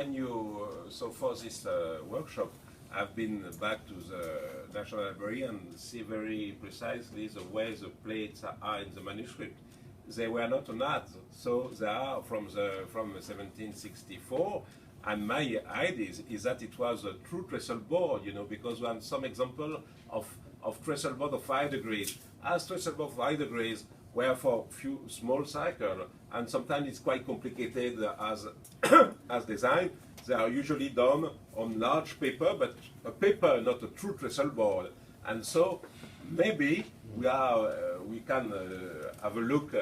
when you, so for this workshop, I've been back to the National Library and see very precisely the way the plates are in the manuscript. They were not on art, so they are from 1764. And my idea is that it was a true trestle board, you know, because we have some example of trestle board of 5 degrees. As trestle board of 5 degrees were for few small cycles, and sometimes it's quite complicated as design. They are usually done on large paper, but a paper, not a true trestle board. And so maybe we can have a look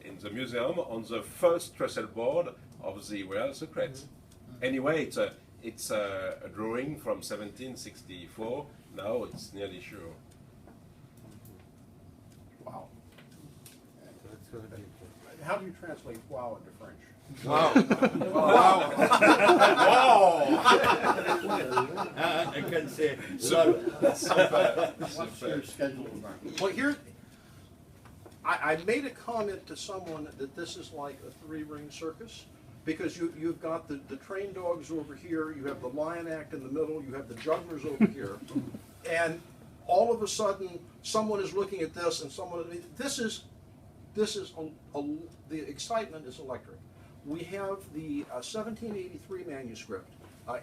in the museum on the first trestle board of the Royal Secrets. Anyway, it's a drawing from 1764. Now it's nearly sure. Wow. How do you translate wow into French? Wow. Wow. Wow. I can say What's your schedule? Well, here, I made a comment to someone that this is like a 3-ring circus, because you've got the train dogs over here, you have the lion act in the middle, you have the jugglers over here, and all of a sudden someone is looking at this, and someone, this is the excitement is electric. We have the 1783 manuscript.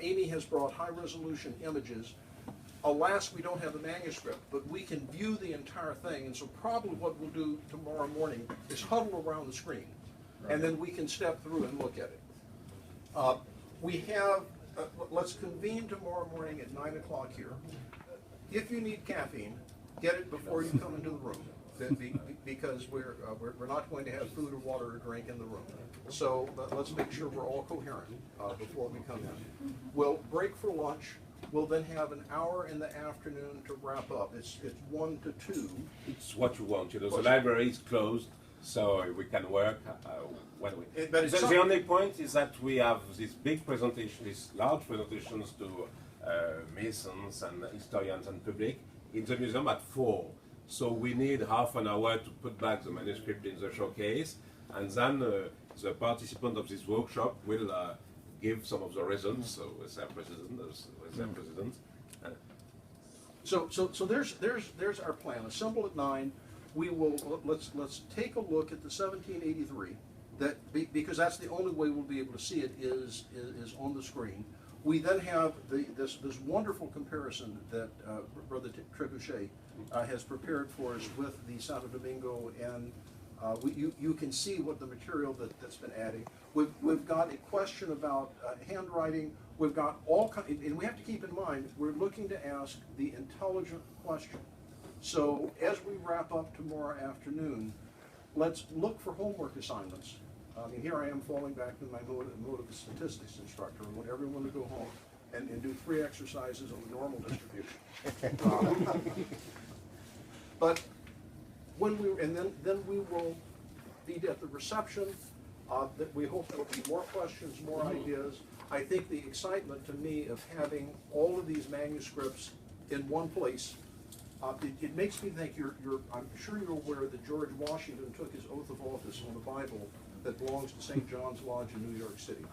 Amy has brought high-resolution images. Alas, we don't have the manuscript, but we can view the entire thing, and so probably what we'll do tomorrow morning is huddle around the screen, and then we can step through and look at it. We have, let's convene tomorrow morning at 9 o'clock here. If you need caffeine, get it before you come into the room, because we're not going to have food or water or drink in the room. So let's make sure we're all coherent before we come in. We'll break for lunch. We'll then have an hour in the afternoon to wrap up. It's 1 to 2. It's what you want, you know. The library is closed, so we can work when we. The only point is that we have this big presentation, these large presentations to Masons and historians and public in the museum at 4. So we need half an hour to put back the manuscript in the showcase, and then the participant of this workshop will give some of the reasons with their president. So there's our plan. Assemble at 9. We will let's take a look at the 1783. Because that's the only way we'll be able to see it is on the screen. We then have this wonderful comparison that Brother Trébuchet has prepared for us with the Santo Domingo, and you can see what the material that's been added. We've got a question about handwriting. We've got all kinds, and we have to keep in mind we're looking to ask the intelligent question. So as we wrap up tomorrow afternoon, let's look for homework assignments. I mean, here I am falling back in my mode of a statistics instructor. I want everyone to go home and do 3 exercises on the normal distribution. But when then we will be at the reception. That we hope there will be more questions, more ideas. I think the excitement to me of having all of these manuscripts in one place, it makes me think I'm sure you're aware that George Washington took his oath of office on the Bible that belongs to St. John's Lodge in New York City.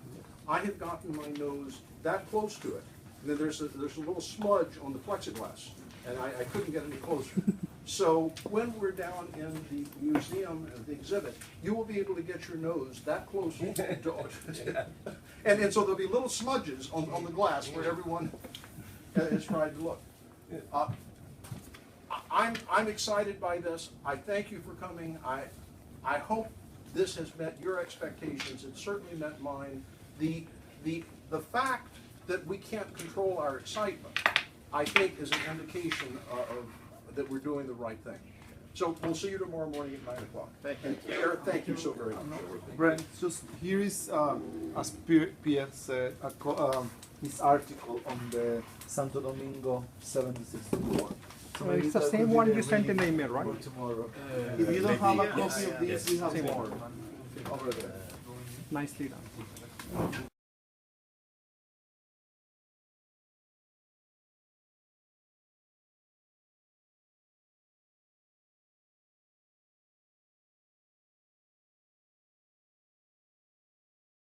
I have gotten my nose that close to it. And then there's a little smudge on the plexiglass, and I couldn't get any closer. So when we're down in the museum and the exhibit, you will be able to get your nose that close to and so there'll be little smudges on the glass where everyone has tried to look. I'm excited by this. I thank you for coming. I hope this has met your expectations. It certainly met mine. The fact that we can't control our excitement, I think, is an indication of that we're doing the right thing. So we'll see you tomorrow morning at 9 o'clock. Thank you. Pierre, thank you so very much. Brent, just here is, as Pierre said, his article on the Santo Domingo 1764. So it's the same one you sent in the email, right? Tomorrow. If you don't have a copy of this, we have more over there. Nicely done.